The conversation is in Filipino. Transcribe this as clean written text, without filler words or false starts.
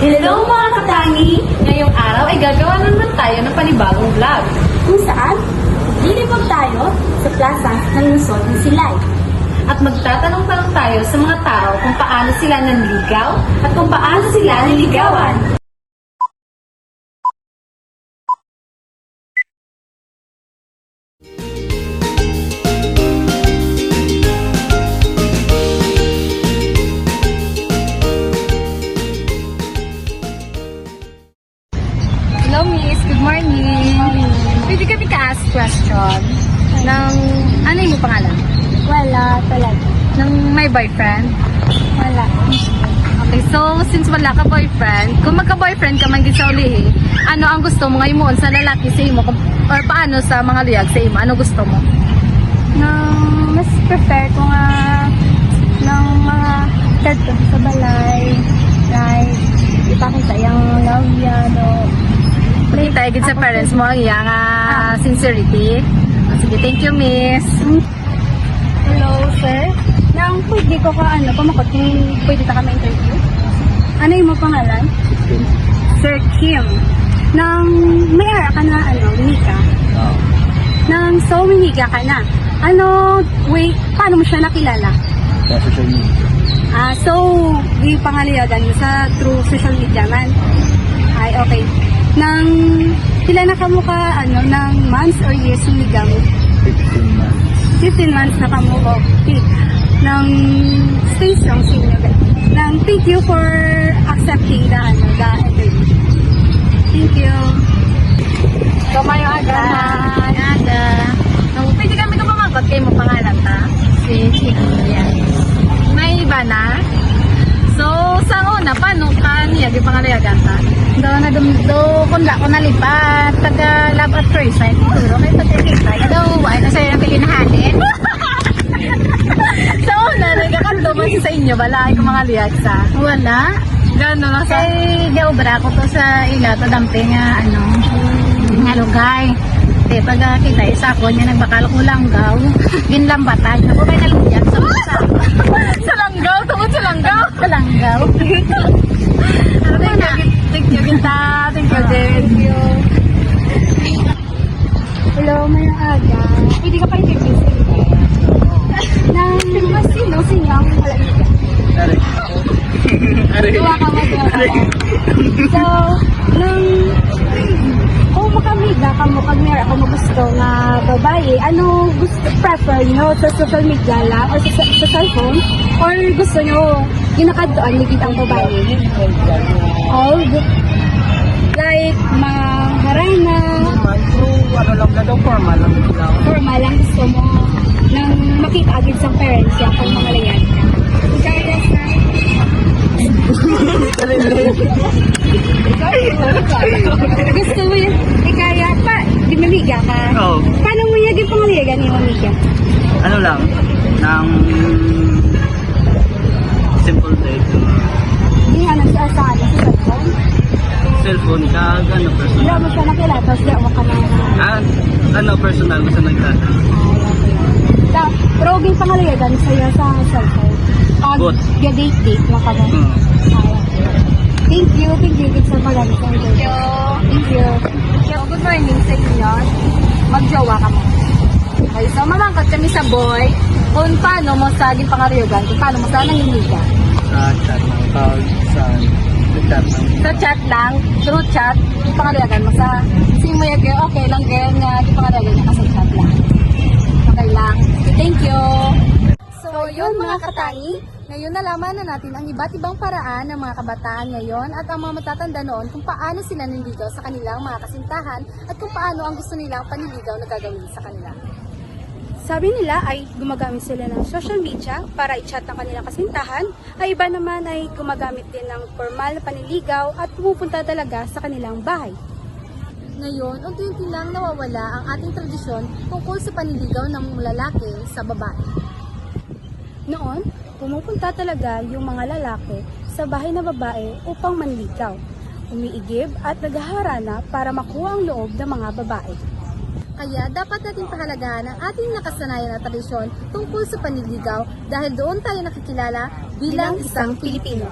Hello mga katangi! Ngayong araw ay gagawa naman tayo ng panibagong vlog. Kung saan, lilibot tayo sa plaza ng Luzon ng Silay. At magtatanong-tanong tayo sa mga tao kung paano sila nanligaw at kung paano sila niligawan. Hello Miss, good morning. Pwede kami ka-ask question ng ano yung pangalan? Wala talaga. Ng may boyfriend? Wala. Okay, so since wala ka boyfriend, kung magka-boyfriend ka man din sa ulihi, ano ang gusto mo ngayon mo sa lalaki sa imo or paano sa mga liyag sa imo? Ano gusto mo? Mas prefer ko nga ng mga tattoo sa balay. Like, ipakita yung love yan o Pakita agad sa parents mo ang iyang sincerity. Sige, thank you Miss. hello, sir. Nang pwede ko ka pumakot kung pwede ta ka ma-interview. Ano yung mo pangalan? Sir Kim. Nang may ara ka na Mika. Nang so miniga ka na. Wait, paano mo siya nakilala? Sa social media. So, yung pangalayagan mo sa through social media man. Ay, okay. Nang sila na kamo ka ng months or years yung ligaw mo? 15 months. 15 months na kamo, okay. Nang stay strong sa inyo, guys. Nang thank you for accepting the interview. Thank you. Kamayo aga. Aga. So, pwede kami kumamangkot kayo mo pangalan ta? Si Adrian. May iba na? So, sa una, paano ka niya yung pangalayagan ta? Kung ko nalipat, taga love at first sight, siguro kayo pagkikita. Wala na sa'yo ang pilinahanin. Sa una, nagkakanto man sa inyo, wala ay mga liyag sa? Wala. Gano'n lang sa? Kay Gaubra ko to sa ila, to damping nga lugay. Kaya pag kita, isa ko niya nagbakal ko langgaw, ginlambatan. Ako may nalugyan sa pusa. Sa langgaw, tungkol sa langgaw. Sa langgaw. Thank you, Ginta. Thank you, din. Thank you. Hello, mayang aga. Pwede ka pa interview sa inyo. Nang mas sino ang wala niya. Tuwa ka magawa. So, kung makamiga ka mo, pag meron ako gusto na babae, ano gusto, prefer nyo sa social media lang or sa cellphone? Or gusto nyo ginakaddoan ligid ang babae? All like maharana, Ano lang na daw, formal lang lang. formal lang gusto mo nang makita agad sa parents yan kung mga layan ka. Kaya sa gusto mo yun, kaya pa, di mamiga ka. Oo. Paano mo yung pangalayagan yung mamiga? Ano lang, ng simple date. Yung sa cellphone. Cellphone ka, ano, Wala personal. mo siya nakilala, tapos di ako ka na. Ano, personal, basta nagtata. Pero yung pangalayagan sa'yo sa cellphone. Good. Date mo ka ba? Thank you sa pag-alit. Thank you. So, good morning sa inyo. Magjowa ka mo. Okay, so mamangkot kami sa boy kung paano mo sa aging pangalayagan, kung paano mo sa nangingiga. Sa chat ng tawag, sa chat ng Sa chat lang, through chat, yung pangalayagan mo sa simuyag, okay lang ganyan nga, yung pangalayagan niya kasi chat lang. Okay lang. Thank you. So, yun mga katangi, ngayon nalaman na natin ang iba't ibang paraan ng mga kabataan ngayon at ang mga matatanda noon kung paano sila naniligaw sa kanilang mga kasintahan at kung paano ang gusto nilang paniligaw na gagawin sa kanila. Sabi nila ay gumagamit sila ng social media para i-chat ang kanilang kasintahan, ay iba naman ay gumagamit din ng formal na panliligaw at pumupunta talaga sa kanilang bahay. Ngayon, unti-unti lang nawawala ang ating tradisyon tungkol sa paniligaw ng lalaki sa babae. Noon, pumupunta talaga yung mga lalaki sa bahay na babae upang manligaw, umiigib at naghaharana para makuha ang loob ng mga babae. Kaya dapat natin pahalagahan ang ating nakasanayan na tradisyon tungkol sa panliligaw dahil doon tayo nakikilala bilang isang Pilipino.